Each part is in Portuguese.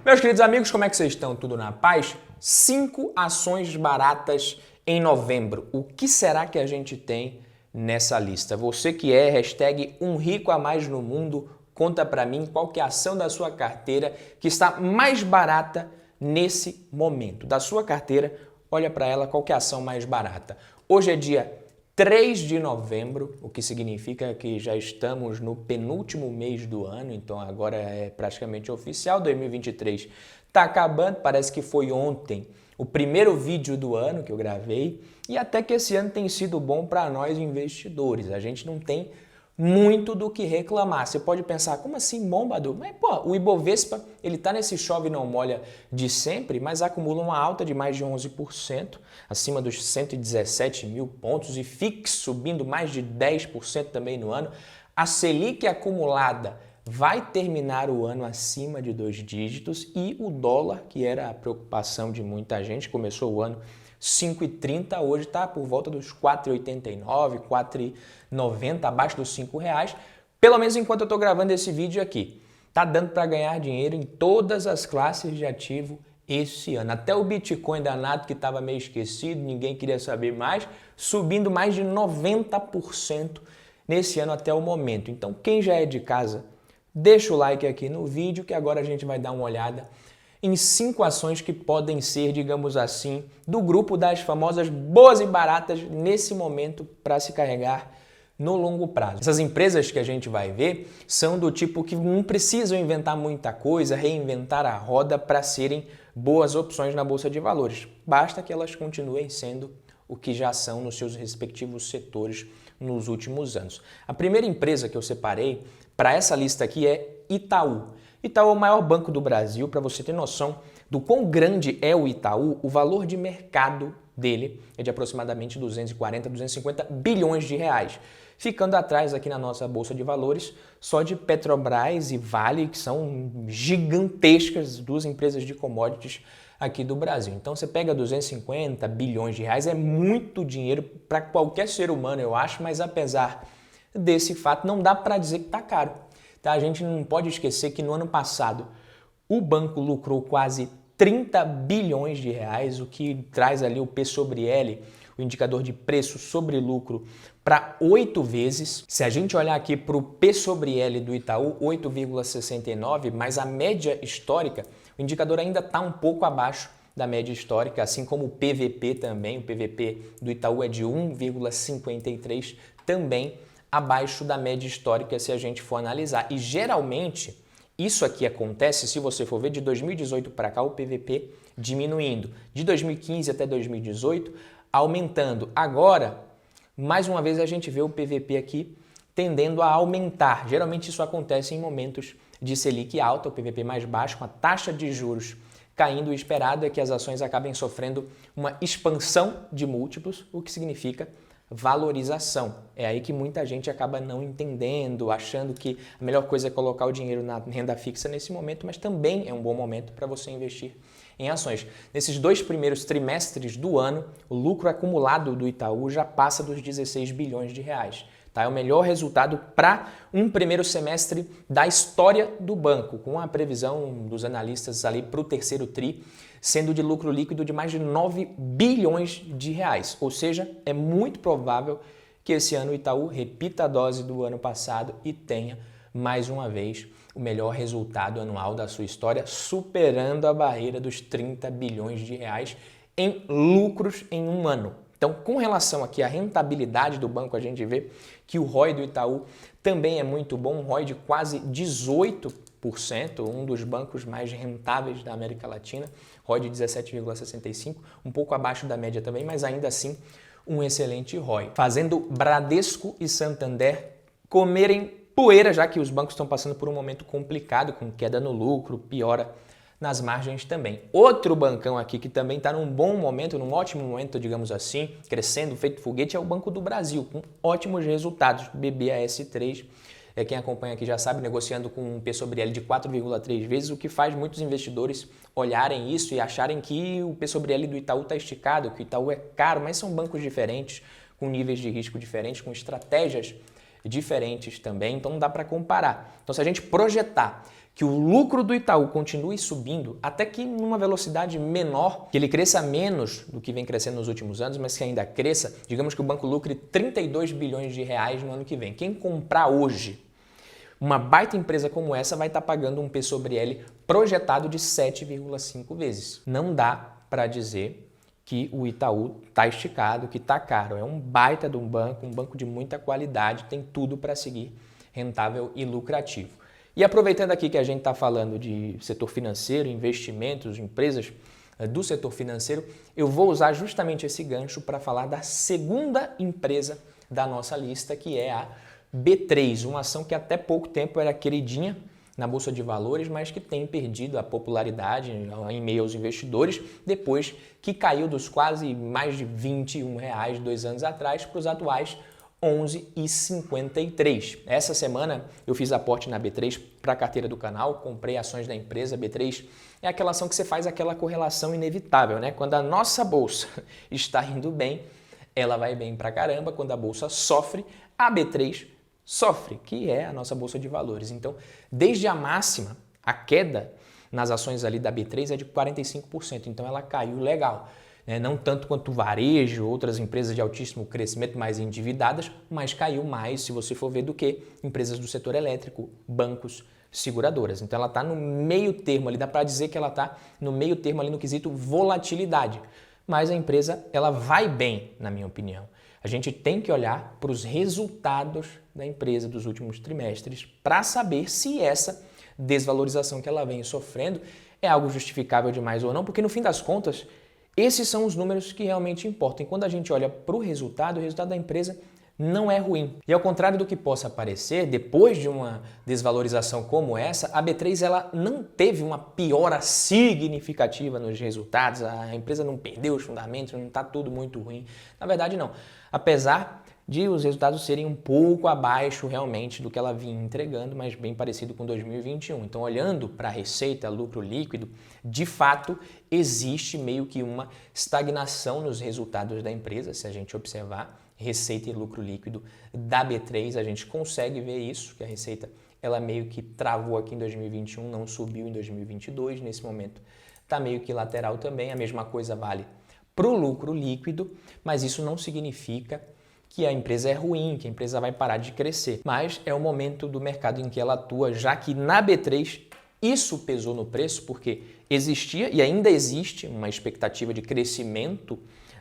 Meus queridos amigos, como é que vocês estão? Tudo na paz? 5 ações baratas em novembro. O que será que a gente tem nessa lista? Você que é hashtag um rico a mais no mundo, conta pra mim qual que é a ação da sua carteira que está mais barata nesse momento. Da sua carteira, olha para ela qual que é a ação mais barata. Hoje é dia 3 de novembro, o que significa que já estamos no penúltimo mês do ano, então agora é praticamente oficial, 2023 está acabando, parece que foi ontem o primeiro vídeo do ano que eu gravei e até que esse ano tem sido bom para nós investidores, a gente não tem muito do que reclamar. Você pode pensar, como assim, bom, Badu? Mas, pô, o Ibovespa, ele tá nesse chove não molha de sempre, mas acumula uma alta de mais de 11%, acima dos 117 mil pontos e FIX subindo mais de 10% também no ano. A Selic acumulada vai terminar o ano acima de 2 dígitos e o dólar, que era a preocupação de muita gente, começou o ano 5,30, hoje está por volta dos 4,89, 4,90, abaixo dos R$ 5, pelo menos enquanto eu estou gravando esse vídeo aqui. Tá dando para ganhar dinheiro em todas as classes de ativo esse ano. Até o Bitcoin danado, que estava meio esquecido, ninguém queria saber mais, subindo mais de 90% nesse ano até o momento. Então, quem já é de casa, deixa o like aqui no vídeo, que agora a gente vai dar uma olhada em 5 ações que podem ser, digamos assim, do grupo das famosas boas e baratas nesse momento para se carregar no longo prazo. Essas empresas que a gente vai ver são do tipo que não precisam inventar muita coisa, reinventar a roda para serem boas opções na Bolsa de Valores. Basta que elas continuem sendo o que já são nos seus respectivos setores nos últimos anos. A primeira empresa que eu separei para essa lista aqui é Itaú. Itaú é o maior banco do Brasil. Para você ter noção do quão grande é o Itaú, o valor de mercado dele é de aproximadamente 240, 250 bilhões de reais. Ficando atrás aqui na nossa Bolsa de Valores só de Petrobras e Vale, que são gigantescas, duas empresas de commodities aqui do Brasil. Então você pega 250 bilhões de reais, é muito dinheiro para qualquer ser humano, eu acho, mas apesar desse fato, não dá para dizer que está caro. Tá? A gente não pode esquecer que no ano passado o banco lucrou quase 30 bilhões de reais, o que traz ali o P sobre L, o indicador de preço sobre lucro, para 8 vezes. Se a gente olhar aqui para o P sobre L do Itaú, 8,69, mas a média histórica, o indicador ainda está um pouco abaixo da média histórica, assim como o PVP também, o PVP do Itaú é de 1,53, também abaixo da média histórica se a gente for analisar. E geralmente isso aqui acontece, se você for ver, de 2018 para cá o PVP diminuindo, de 2015 até 2018 aumentando. Agora, mais uma vez a gente vê o PVP aqui tendendo a aumentar. Geralmente isso acontece em momentos de Selic alta, o PVP mais baixo, com a taxa de juros caindo. O esperado é que as ações acabem sofrendo uma expansão de múltiplos, o que significa valorização. É aí que muita gente acaba não entendendo, achando que a melhor coisa é colocar o dinheiro na renda fixa nesse momento, mas também é um bom momento para você investir em ações. Nesses 2 primeiros trimestres do ano, o lucro acumulado do Itaú já passa dos 16 bilhões de reais. Tá? É o melhor resultado para um primeiro semestre da história do banco, com a previsão dos analistas ali para o terceiro tri, sendo de lucro líquido de mais de 9 bilhões de reais. Ou seja, é muito provável que esse ano o Itaú repita a dose do ano passado e tenha, mais uma vez, o melhor resultado anual da sua história, superando a barreira dos 30 bilhões de reais em lucros em um ano. Então, com relação aqui à rentabilidade do banco, a gente vê que o ROI do Itaú também é muito bom, um ROI de quase 18%, um dos bancos mais rentáveis da América Latina, ROI de 17,65%, um pouco abaixo da média também, mas ainda assim um excelente ROI. Fazendo Bradesco e Santander comerem poeira, já que os bancos estão passando por um momento complicado, com queda no lucro, piora nas margens também. Outro bancão aqui que também está num bom momento, num ótimo momento, digamos assim, crescendo, feito foguete, é o Banco do Brasil, com ótimos resultados. BBAS3, quem acompanha aqui já sabe, negociando com um P sobre L de 4,3 vezes, o que faz muitos investidores olharem isso e acharem que o P sobre L do Itaú está esticado, que o Itaú é caro, mas são bancos diferentes, com níveis de risco diferentes, com estratégias diferentes também, então não dá para comparar. Então, se a gente projetar que o lucro do Itaú continue subindo, até que numa velocidade menor, que ele cresça menos do que vem crescendo nos últimos anos, mas que ainda cresça, digamos que o banco lucre 32 bilhões de reais no ano que vem. Quem comprar hoje uma baita empresa como essa vai estar pagando um P sobre L projetado de 7,5 vezes. Não dá para dizer que o Itaú está esticado, que está caro. É um baita de um banco de muita qualidade, tem tudo para seguir rentável e lucrativo. E aproveitando aqui que a gente está falando de setor financeiro, investimentos, empresas do setor financeiro, eu vou usar justamente esse gancho para falar da segunda empresa da nossa lista, que é a B3, uma ação que até pouco tempo era queridinha na Bolsa de Valores, mas que tem perdido a popularidade em meio aos investidores, depois que caiu dos quase mais de R$ 21 2 anos atrás para os atuais 11,53. Essa semana eu fiz aporte na B3 para a carteira do canal, comprei ações da empresa. B3 é aquela ação que você faz aquela correlação inevitável, né? Quando a nossa bolsa está indo bem, ela vai bem pra caramba. Quando a bolsa sofre, a B3 sofre, que é a nossa bolsa de valores. Então, desde a máxima, a queda nas ações ali da B3 é de 45%, então ela caiu legal. Não tanto quanto o varejo, outras empresas de altíssimo crescimento mais endividadas, mas caiu mais, se você for ver, do que empresas do setor elétrico, bancos, seguradoras. Então ela está no meio termo ali, dá para dizer que ela está no meio termo ali no quesito volatilidade. Mas a empresa, ela vai bem, na minha opinião. A gente tem que olhar para os resultados da empresa dos últimos trimestres para saber se essa desvalorização que ela vem sofrendo é algo justificável demais ou não, porque no fim das contas, esses são os números que realmente importam. E quando a gente olha para o resultado da empresa não é ruim. E ao contrário do que possa parecer, depois de uma desvalorização como essa, a B3 ela não teve uma piora significativa nos resultados, a empresa não perdeu os fundamentos, não está tudo muito ruim. Na verdade, não. Apesar de os resultados serem um pouco abaixo realmente do que ela vinha entregando, mas bem parecido com 2021. Então, olhando para a receita, lucro líquido, de fato, existe meio que uma estagnação nos resultados da empresa, se a gente observar receita e lucro líquido da B3, a gente consegue ver isso, que a receita ela meio que travou aqui em 2021, não subiu em 2022, nesse momento está meio que lateral também, a mesma coisa vale para o lucro líquido, mas isso não significa que a empresa é ruim, que a empresa vai parar de crescer. Mas é o momento do mercado em que ela atua, já que na B3 isso pesou no preço, porque existia e ainda existe uma expectativa de crescimento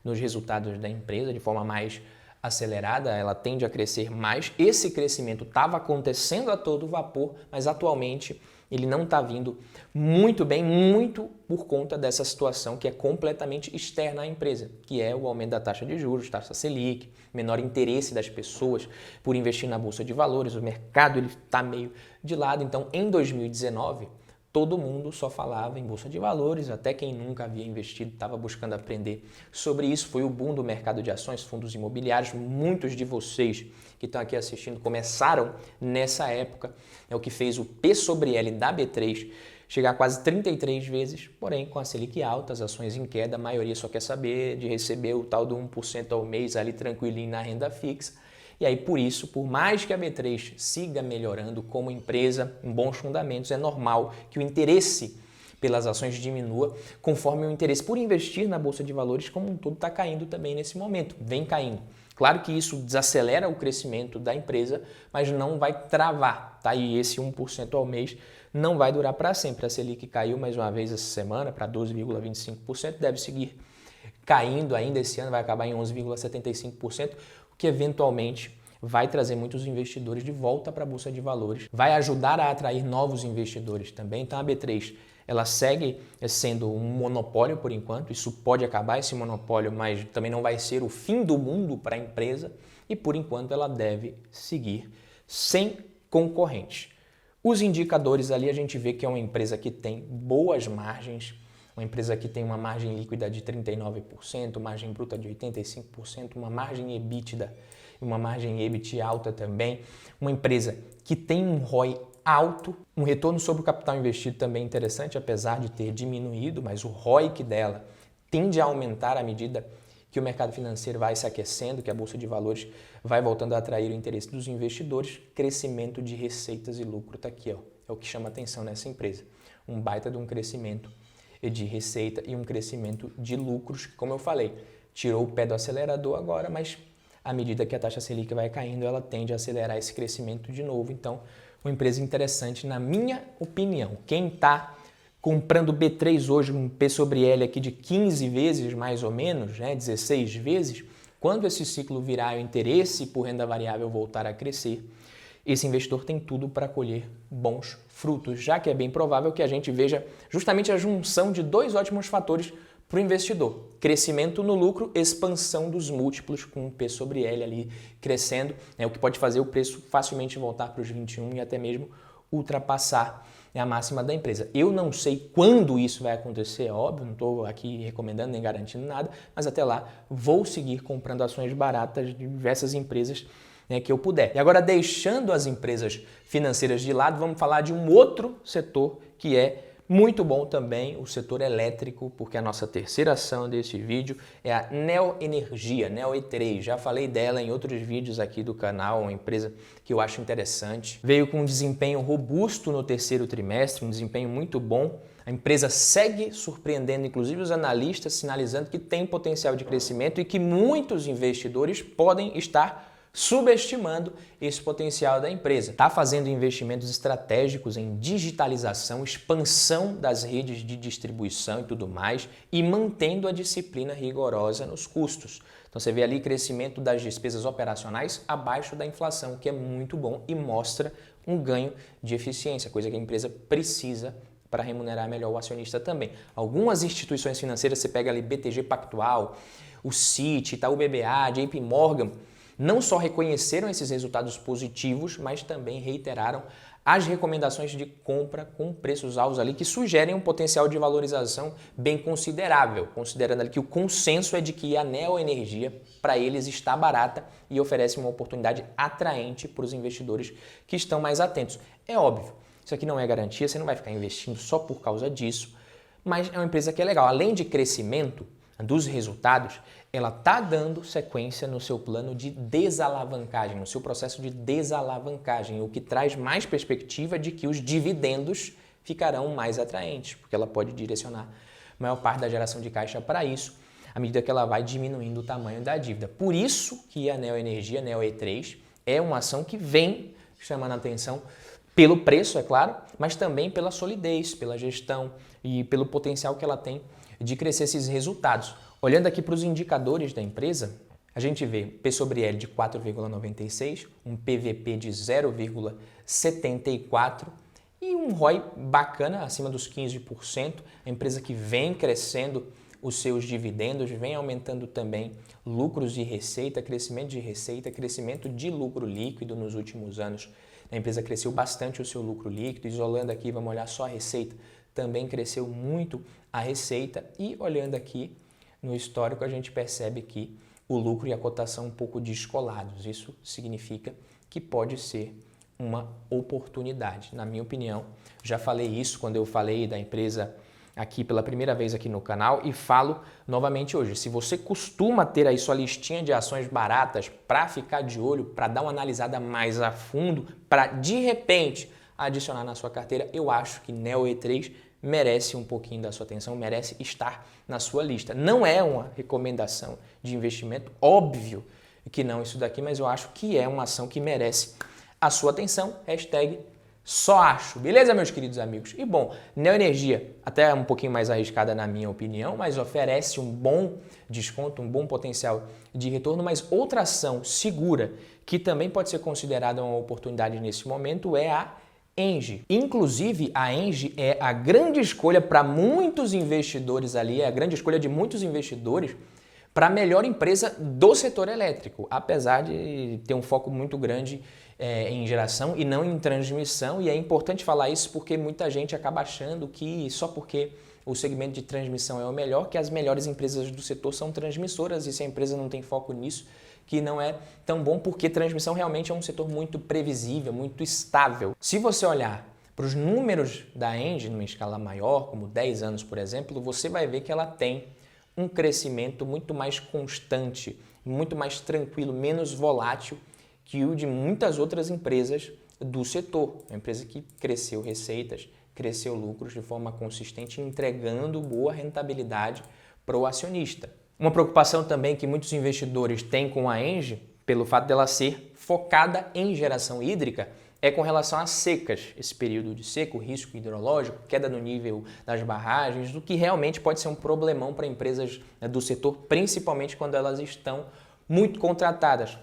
nos resultados da empresa de forma mais acelerada, ela tende a crescer mais. Esse crescimento estava acontecendo a todo vapor, mas atualmente ele não está vindo muito bem, muito por conta dessa situação que é completamente externa à empresa, que é o aumento da taxa de juros, taxa Selic, menor interesse das pessoas por investir na Bolsa de Valores, o mercado está meio de lado. Então, em 2019, todo mundo só falava em Bolsa de Valores, até quem nunca havia investido estava buscando aprender sobre isso. Foi o boom do mercado de ações, fundos imobiliários. Muitos de vocês que estão aqui assistindo começaram nessa época. É o que fez o P sobre L da B3 chegar a quase 33 vezes, porém com a Selic alta, as ações em queda, a maioria só quer saber de receber o tal do 1% ao mês ali tranquilinho na renda fixa. E aí, por isso, por mais que a B3 siga melhorando como empresa, em bons fundamentos, é normal que o interesse pelas ações diminua, conforme o interesse por investir na Bolsa de Valores como um todo está caindo também nesse momento, vem caindo. Claro que isso desacelera o crescimento da empresa, mas não vai travar, tá? E esse 1% ao mês não vai durar para sempre. A Selic caiu mais uma vez essa semana para 12,25%, deve seguir caindo ainda esse ano, vai acabar em 11,75%, o que eventualmente vai trazer muitos investidores de volta para a Bolsa de Valores, vai ajudar a atrair novos investidores também. Então a B3 ela segue sendo um monopólio por enquanto, isso pode acabar esse monopólio, mas também não vai ser o fim do mundo para a empresa e por enquanto ela deve seguir sem concorrentes. Os indicadores ali a gente vê que é uma empresa que tem boas margens, uma empresa que tem uma margem líquida de 39%, margem bruta de 85%, uma margem EBITDA e uma margem EBIT alta também, uma empresa que tem um ROI alto, um retorno sobre o capital investido também interessante, apesar de ter diminuído, mas o ROIC dela tende a aumentar à medida que o mercado financeiro vai se aquecendo, que a Bolsa de Valores vai voltando a atrair o interesse dos investidores. Crescimento de receitas e lucro está aqui, ó. é o que chama atenção nessa empresa. Um baita de um crescimento de receita e um crescimento de lucros, que, como eu falei, tirou o pé do acelerador agora, mas à medida que a taxa Selic vai caindo, ela tende a acelerar esse crescimento de novo. Então, uma empresa interessante, na minha opinião. Quem está comprando B3 hoje, um P sobre L aqui de 15 vezes mais ou menos, 16 vezes, quando esse ciclo virar e o interesse por renda variável voltar a crescer, esse investidor tem tudo para colher bons frutos, já que é bem provável que a gente veja justamente a junção de dois ótimos fatores para o investidor. Crescimento no lucro, expansão dos múltiplos com o P sobre L ali crescendo, o que pode fazer o preço facilmente voltar para os 21 e até mesmo ultrapassar a máxima da empresa. Eu não sei quando isso vai acontecer, é óbvio, não estou aqui recomendando nem garantindo nada, mas até lá vou seguir comprando ações baratas de diversas empresas que eu puder. E agora, deixando as empresas financeiras de lado, vamos falar de um outro setor que é muito bom também, o setor elétrico, porque a nossa terceira ação desse vídeo é a Neoenergia, Neo E3. Já falei dela em outros vídeos aqui do canal, uma empresa que eu acho interessante. Veio com um desempenho robusto no terceiro trimestre, um desempenho muito bom. A empresa segue surpreendendo, inclusive os analistas, sinalizando que tem potencial de crescimento e que muitos investidores podem estar subestimando esse potencial da empresa. Está fazendo investimentos estratégicos em digitalização, expansão das redes de distribuição e tudo mais, e mantendo a disciplina rigorosa nos custos. Então você vê ali crescimento das despesas operacionais abaixo da inflação, que é muito bom e mostra um ganho de eficiência, coisa que a empresa precisa para remunerar melhor o acionista também. Algumas instituições financeiras, você pega ali BTG Pactual, o Citi, Itaú BBA, JP Morgan, não só reconheceram esses resultados positivos, mas também reiteraram as recomendações de compra com preços altos ali que sugerem um potencial de valorização bem considerável, considerando ali que o consenso é de que a Neoenergia para eles está barata e oferece uma oportunidade atraente para os investidores que estão mais atentos. É óbvio, isso aqui não é garantia, você não vai ficar investindo só por causa disso, mas é uma empresa que é legal. Além de crescimento dos resultados, ela está dando sequência no seu plano de desalavancagem, no seu processo de desalavancagem, o que traz mais perspectiva de que os dividendos ficarão mais atraentes, porque ela pode direcionar a maior parte da geração de caixa para isso, à medida que ela vai diminuindo o tamanho da dívida. Por isso que a Neoenergia, Neo E3, é uma ação que vem chamando a atenção pelo preço, é claro, mas também pela solidez, pela gestão e pelo potencial que ela tem de crescer esses resultados. Olhando aqui para os indicadores da empresa, a gente vê P sobre L de 4,96, um PVP de 0,74 e um ROI bacana, acima dos 15%. A empresa que vem crescendo os seus dividendos, vem aumentando também lucros de receita, crescimento de lucro líquido nos últimos anos. A empresa cresceu bastante o seu lucro líquido, isolando aqui, vamos olhar só a receita, também cresceu muito a receita e olhando aqui no histórico a gente percebe que o lucro e a cotação um pouco descolados. Isso significa que pode ser uma oportunidade, na minha opinião. Já falei isso quando eu falei da empresa aqui pela primeira vez aqui no canal e falo novamente hoje. Se você costuma ter aí sua listinha de ações baratas para ficar de olho, para dar uma analisada mais a fundo, para de repente adicionar na sua carteira, eu acho que Neo E3 merece um pouquinho da sua atenção, merece estar na sua lista. Não é uma recomendação de investimento, óbvio que não isso daqui, mas eu acho que é uma ação que merece a sua atenção. Só acho. Beleza, meus queridos amigos? E bom, Neoenergia, até um pouquinho mais arriscada na minha opinião, mas oferece um bom desconto, um bom potencial de retorno, mas outra ação segura que também pode ser considerada uma oportunidade nesse momento é a Engie. Inclusive, a Engie é a grande escolha para muitos investidores ali, é a grande escolha de muitos investidores para a melhor empresa do setor elétrico, apesar de ter um foco muito grande em geração e não em transmissão. E é importante falar isso porque muita gente acaba achando que só porque o segmento de transmissão é o melhor, que as melhores empresas do setor são transmissoras, e se a empresa não tem foco nisso, que não é tão bom, porque transmissão realmente é um setor muito previsível, muito estável. Se você olhar para os números da Engie numa escala maior, como 10 anos, por exemplo, você vai ver que ela tem um crescimento muito mais constante, muito mais tranquilo, menos volátil que o de muitas outras empresas do setor. Uma empresa que cresceu receitas, cresceu lucros de forma consistente, entregando boa rentabilidade para o acionista. Uma preocupação também que muitos investidores têm com a Engie, pelo fato dela ser focada em geração hídrica, é com relação às secas, esse período de seca, o risco hidrológico, queda no nível das barragens, o que realmente pode ser um problemão para empresas do setor, principalmente quando elas estão muito contratadas,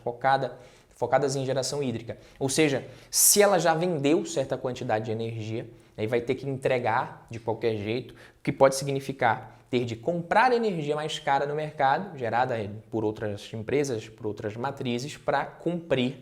focadas em geração hídrica. Ou seja, se ela já vendeu certa quantidade de energia, aí vai ter que entregar de qualquer jeito, o que pode significar ter de comprar energia mais cara no mercado, gerada por outras empresas, por outras matrizes, para cumprir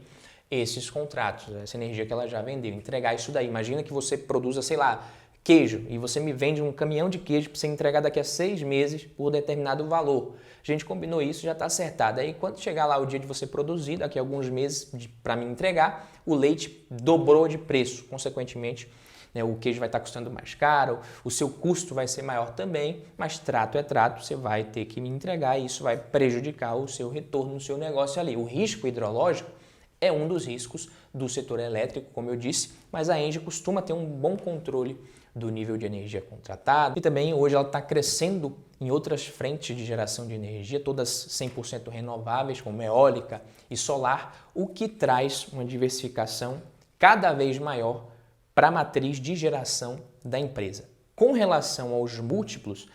esses contratos, essa energia que ela já vendeu, entregar isso daí. Imagina que você produza, sei lá, queijo, e você me vende um caminhão de queijo para você entregar daqui a 6 meses por determinado valor. A gente combinou isso, já está acertado. Aí quando chegar lá o dia de você produzir, daqui a alguns meses para me entregar, o leite dobrou de preço, consequentemente, o queijo vai estar custando mais caro, o seu custo vai ser maior também, mas trato é trato, você vai ter que me entregar e isso vai prejudicar o seu retorno no seu negócio ali. O risco hidrológico é um dos riscos do setor elétrico, como eu disse, mas a Engie costuma ter um bom controle do nível de energia contratado e também hoje ela está crescendo em outras frentes de geração de energia, todas 100% renováveis, como eólica e solar, o que traz uma diversificação cada vez maior para a matriz de geração da empresa. Com relação aos múltiplos,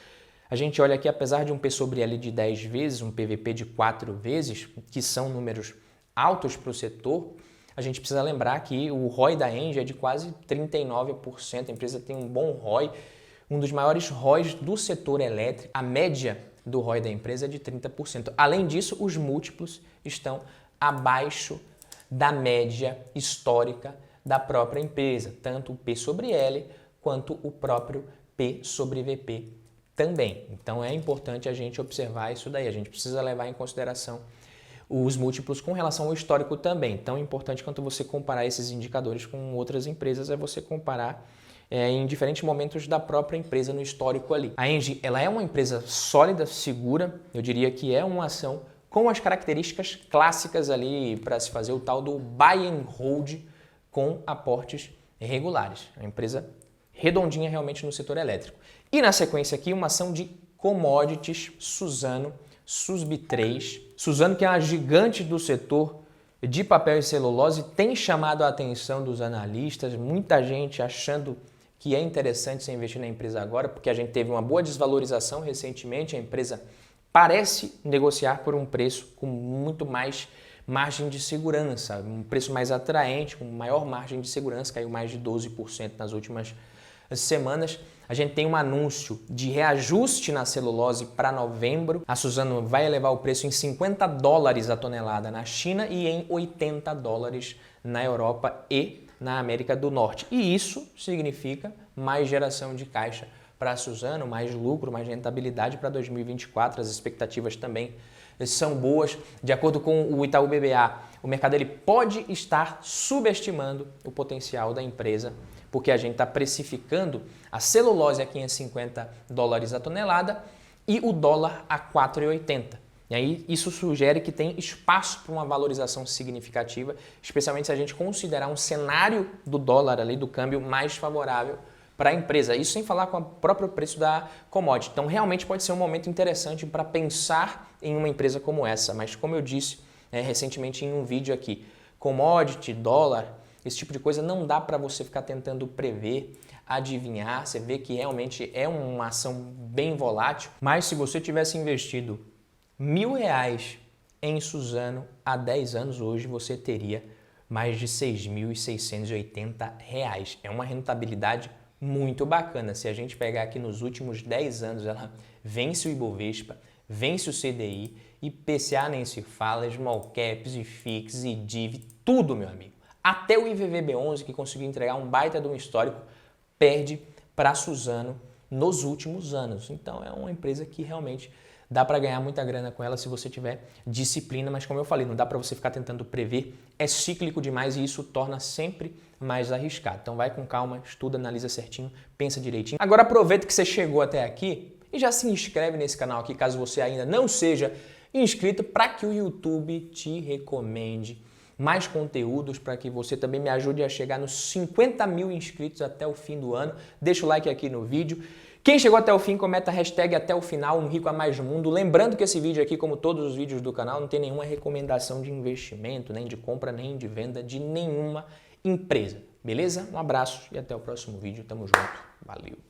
a gente olha aqui, apesar de um P sobre L de 10 vezes, um PVP de 4 vezes, que são números altos para o setor, a gente precisa lembrar que o ROI da Engie é de quase 39%, a empresa tem um bom ROI, um dos maiores ROIs do setor elétrico, a média do ROI da empresa é de 30%. Além disso, os múltiplos estão abaixo da média histórica da própria empresa, tanto o P sobre L quanto o próprio P sobre VP também. Então é importante a gente observar isso daí, a gente precisa levar em consideração os múltiplos com relação ao histórico também. Então é importante quando você comparar esses indicadores com outras empresas, é você comparar em diferentes momentos da própria empresa no histórico ali. A Engie, ela é uma empresa sólida, segura, eu diria que é uma ação com as características clássicas ali para se fazer o tal do buy and hold com aportes regulares. É uma empresa redondinha realmente no setor elétrico. E na sequência aqui, uma ação de commodities Suzano, SUSB3. Suzano, que é uma gigante do setor de papel e celulose, tem chamado a atenção dos analistas, muita gente achando que é interessante você investir na empresa agora, porque a gente teve uma boa desvalorização recentemente, a empresa parece negociar por um preço com muito mais margem de segurança, um preço mais atraente, com maior margem de segurança, caiu mais de 12% nas últimas semanas. A gente tem um anúncio de reajuste na celulose para novembro. A Suzano vai elevar o preço em $50 a tonelada na China e em $80 na Europa e na América do Norte. E isso significa mais geração de caixa para a Suzano, mais lucro, mais rentabilidade para 2024. As expectativas também são boas. De acordo com o Itaú BBA, o mercado ele pode estar subestimando o potencial da empresa, porque a gente está precificando a celulose a $550 a tonelada e o dólar a 4,80. E aí isso sugere que tem espaço para uma valorização significativa, especialmente se a gente considerar um cenário do dólar ali, do câmbio mais favorável para a empresa. Isso sem falar com o próprio preço da commodity. Então realmente pode ser um momento interessante para pensar em uma empresa como essa. Mas como eu disse recentemente em um vídeo aqui, commodity, dólar, esse tipo de coisa não dá para você ficar tentando prever, adivinhar. Você vê que realmente é uma ação bem volátil. Mas se você tivesse investido R$1.000 em Suzano há 10 anos, hoje você teria mais de R$6.680. É uma rentabilidade muito bacana. Se a gente pegar aqui nos últimos 10 anos, ela vence o Ibovespa, vence o CDI, IPCA nem se fala, Small Caps, IFIX, IDIV, tudo, meu amigo. Até o IVVB11, que conseguiu entregar um baita de um histórico, perde para a Suzano nos últimos anos. Então é uma empresa que realmente dá para ganhar muita grana com ela se você tiver disciplina, mas como eu falei, não dá para você ficar tentando prever, é cíclico demais e isso torna sempre mais arriscado. Então vai com calma, estuda, analisa certinho, pensa direitinho. Agora aproveita que você chegou até aqui e já se inscreve nesse canal aqui, caso você ainda não seja inscrito, para que o YouTube te recomende mais conteúdos para que você também me ajude a chegar nos 50 mil inscritos até o fim do ano. Deixa o like aqui no vídeo. Quem chegou até o fim, comenta a hashtag até o final, Um Rico a Mais no Mundo. Lembrando que esse vídeo aqui, como todos os vídeos do canal, não tem nenhuma recomendação de investimento, nem de compra, nem de venda de nenhuma empresa. Beleza? Um abraço e até o próximo vídeo. Tamo junto. Valeu!